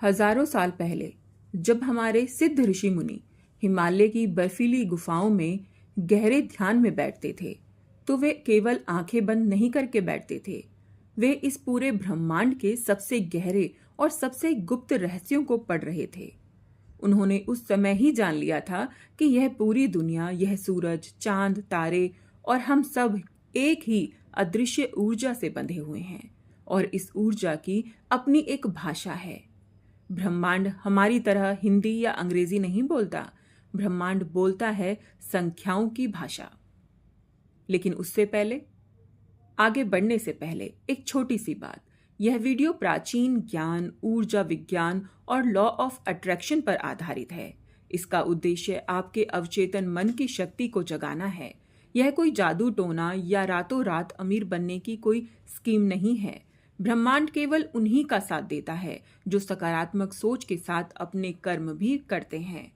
हजारों साल पहले जब हमारे सिद्ध ऋषि मुनि हिमालय की बर्फीली गुफाओं में गहरे ध्यान में बैठते थे, तो वे केवल आंखें बंद नहीं करके बैठते थे। वे इस पूरे ब्रह्मांड के सबसे गहरे और सबसे गुप्त रहस्यों को पढ़ रहे थे। उन्होंने उस समय ही जान लिया था कि यह पूरी दुनिया, यह सूरज, चांद, तारे और हम सब एक ही अदृश्य ऊर्जा से बंधे हुए हैं और इस ऊर्जा की अपनी एक भाषा है। ब्रह्मांड हमारी तरह हिंदी या अंग्रेजी नहीं बोलता। ब्रह्मांड बोलता है संख्याओं की भाषा। लेकिन उससे पहले, आगे बढ़ने से पहले एक छोटी सी बात। यह वीडियो प्राचीन ज्ञान, ऊर्जा विज्ञान और लॉ ऑफ अट्रैक्शन पर आधारित है। इसका उद्देश्य आपके अवचेतन मन की शक्ति को जगाना है। यह कोई जादू टोना या रातों रात अमीर बनने की कोई स्कीम नहीं है। ब्रह्मांड केवल उन्हीं का साथ देता है जो सकारात्मक सोच के साथ अपने कर्म भी करते हैं।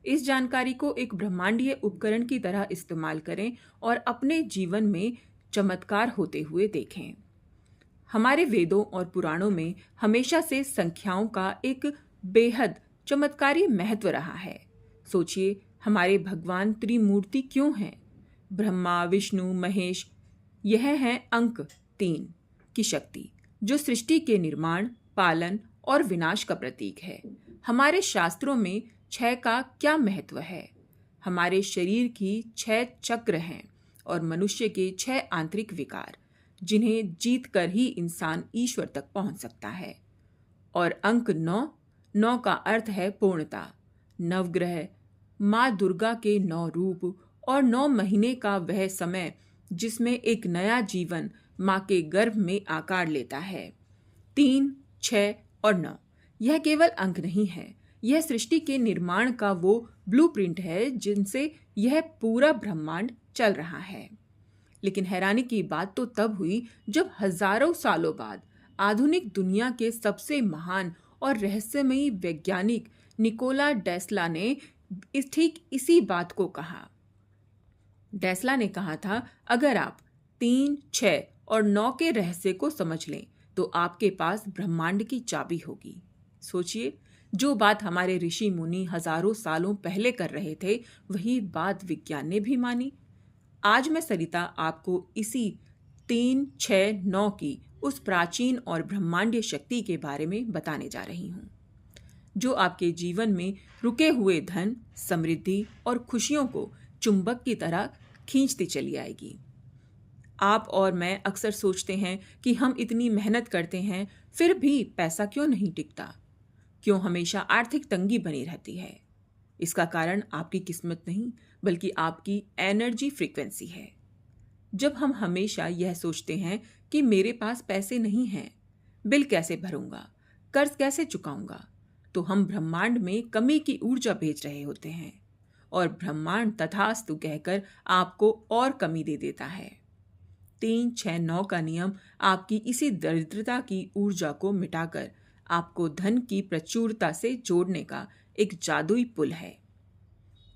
इस जानकारी को एक ब्रह्मांडीय उपकरण की तरह इस्तेमाल करें और अपने जीवन में चमत्कार होते हुए देखें। हमारे वेदों और पुराणों में हमेशा से संख्याओं का एक बेहद चमत्कारी महत्व रहा है। सोचिए, हमारे भगवान त्रिमूर्ति क्यों हैं? ब्रह्मा, विष्णु, महेश, यह है अंक 3 की शक्ति, जो सृष्टि के निर्माण, पालन और विनाश का प्रतीक है। हमारे शास्त्रों में 6 का क्या महत्व है? हमारे शरीर की 6 चक्र हैं और मनुष्य के 6 आंतरिक विकार, जिन्हें जीत कर ही इंसान ईश्वर तक पहुंच सकता है। और अंक 9 का अर्थ है पूर्णता। नवग्रह, माँ दुर्गा के 9 रूप और 9 महीने का वह समय जिसमें एक नया जीवन माँ के गर्भ में आकार लेता है। 3, 6 और 9 यह केवल अंक नहीं है, यह सृष्टि के निर्माण का वो ब्लूप्रिंट है जिनसे यह पूरा ब्रह्मांड चल रहा है। लेकिन हैरानी की बात तो तब हुई जब हजारों सालों बाद आधुनिक दुनिया के सबसे महान और रहस्यमयी वैज्ञानिक निकोला टेस्ला ने ठीक इसी बात को कहा। टेस्ला ने कहा था, अगर आप 3, 6 और 9 के रहस्य को समझ लें तो आपके पास ब्रह्मांड की चाबी होगी। सोचिए, जो बात हमारे ऋषि मुनि हजारों सालों पहले कर रहे थे, वही बात विज्ञान ने भी मानी। आज मैं सरिता आपको इसी 3, 6, 9 की उस प्राचीन और ब्रह्मांडीय शक्ति के बारे में बताने जा रही हूँ, जो आपके जीवन में रुके हुए धन, समृद्धि और खुशियों को चुंबक की तरह खींचती चली आएगी। आप और मैं अक्सर सोचते हैं कि हम इतनी मेहनत करते हैं, फिर भी पैसा क्यों नहीं टिकता? क्यों हमेशा आर्थिक तंगी बनी रहती है? इसका कारण आपकी किस्मत नहीं, बल्कि आपकी एनर्जी फ्रीक्वेंसी है। जब हम हमेशा यह सोचते हैं कि मेरे पास पैसे नहीं हैं, बिल कैसे भरूंगा, कर्ज कैसे चुकाऊंगा, तो हम ब्रह्मांड में कमी की ऊर्जा भेज रहे होते हैं और ब्रह्मांड तथास्तु कहकर आपको और कमी दे देता है। 3, 6, 9 का नियम आपकी इसी दरिद्रता की ऊर्जा को मिटाकर आपको धन की प्रचुरता से जोड़ने का एक जादुई पुल है।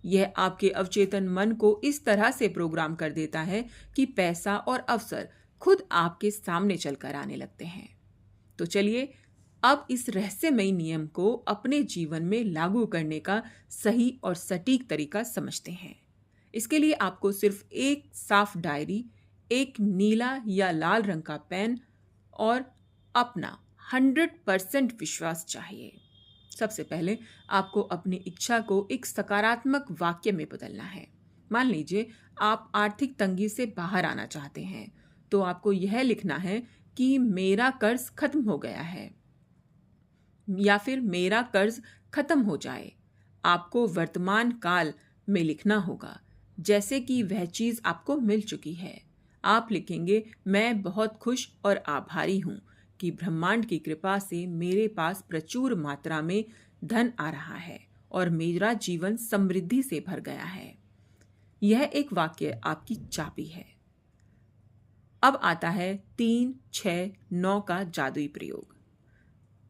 यह आपके अवचेतन मन को इस तरह से प्रोग्राम कर देता है कि पैसा और अवसर खुद आपके सामने चलकर आने लगते हैं। तो चलिए अब इस रहस्यमयी नियम को अपने जीवन में लागू करने का सही और सटीक तरीका समझते हैं। इसके लिए आपको सिर्फ एक साफ डायरी, एक नीला या लाल रंग का पेन और अपना 100% विश्वास चाहिए। सबसे पहले आपको अपनी इच्छा को एक सकारात्मक वाक्य में बदलना है। मान लीजिए आप आर्थिक तंगी से बाहर आना चाहते हैं, तो आपको यह लिखना है कि मेरा कर्ज खत्म हो गया है, या फिर मेरा कर्ज खत्म हो जाए। आपको वर्तमान काल में लिखना होगा, जैसे कि वह चीज आपको मिल चुकी है। आप लिखेंगे, मैं बहुत खुश और आभारी हूं कि ब्रह्मांड की कृपा से मेरे पास प्रचुर मात्रा में धन आ रहा है और मेरा जीवन समृद्धि से भर गया है। यह एक वाक्य आपकी चाबी है। अब आता है 3, 6, 9 का जादुई प्रयोग।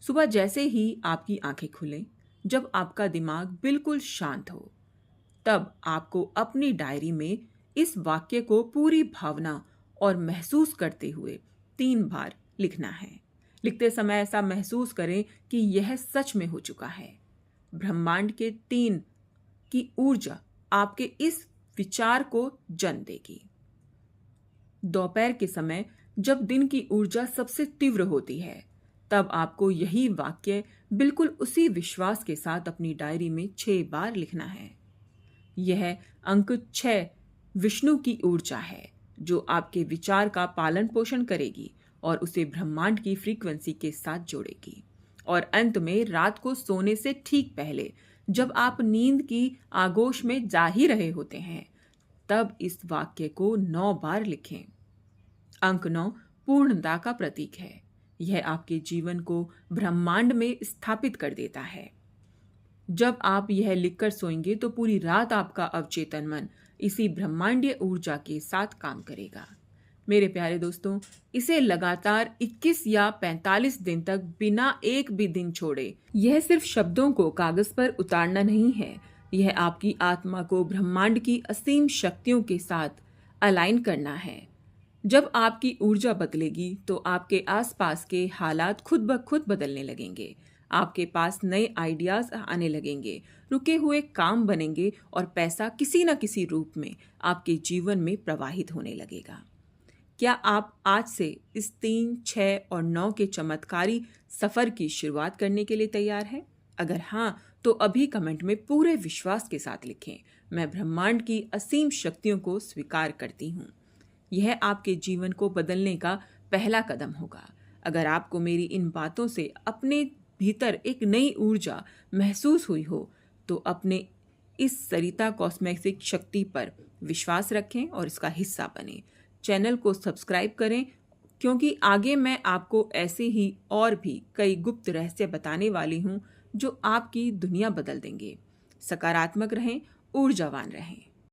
सुबह जैसे ही आपकी आंखें खुलें, जब आपका दिमाग बिल्कुल शांत हो, तब आपको अपनी डायरी में इस वाक्य को पूरी भावना और महसूस करते हुए 3 बार लिखना है। लिखते समय ऐसा महसूस करें कि यह सच में हो चुका है। ब्रह्मांड के 3 की ऊर्जा आपके इस विचार को जन्म देगी। दोपहर के समय जब दिन की ऊर्जा सबसे तीव्र होती है, तब आपको यही वाक्य बिल्कुल उसी विश्वास के साथ अपनी डायरी में 6 बार लिखना है। यह अंक 6 विष्णु की ऊर्जा है जो आपके विचार का पालन पोषण करेगी और उसे ब्रह्मांड की फ्रीक्वेंसी के साथ जोड़ेगी। और अंत में रात को सोने से ठीक पहले जब आप नींद की आगोश में जा ही रहे होते हैं, तब इस वाक्य को 9 बार लिखें। अंक 9 पूर्णता का प्रतीक है। यह आपके जीवन को ब्रह्मांड में स्थापित कर देता है। जब आप यह लिखकर सोएंगे तो पूरी रात आपका अवचेतन मन इसी ब्रह्मांडीय ऊर्जा के साथ काम करेगा। मेरे प्यारे दोस्तों, इसे लगातार 21 या 45 दिन तक बिना एक भी दिन छोड़े। यह सिर्फ शब्दों को कागज पर उतारना नहीं है, यह आपकी आत्मा को ब्रह्मांड की असीम शक्तियों के साथ अलाइन करना है। जब आपकी ऊर्जा बदलेगी तो आपके आसपास के हालात खुद ब खुद बदलने लगेंगे। आपके पास नए आइडियाज आने लगेंगे, रुके हुए काम बनेंगे और पैसा किसी न किसी रूप में आपके जीवन में प्रवाहित होने लगेगा। क्या आप आज से इस 3, 6 और 9 के चमत्कारी सफर की शुरुआत करने के लिए तैयार हैं? अगर हाँ, तो अभी कमेंट में पूरे विश्वास के साथ लिखें, मैं ब्रह्मांड की असीम शक्तियों को स्वीकार करती हूँ। यह आपके जीवन को बदलने का पहला कदम होगा। अगर आपको मेरी इन बातों से अपने भीतर एक नई ऊर्जा महसूस हुई हो, तो अपने इस सरिता कॉस्मेटिक शक्ति पर विश्वास रखें और इसका हिस्सा बने। चैनल को सब्सक्राइब करें, क्योंकि आगे मैं आपको ऐसे ही और भी कई गुप्त रहस्य बताने वाली हूँ जो आपकी दुनिया बदल देंगे। सकारात्मक रहें, ऊर्जावान रहें।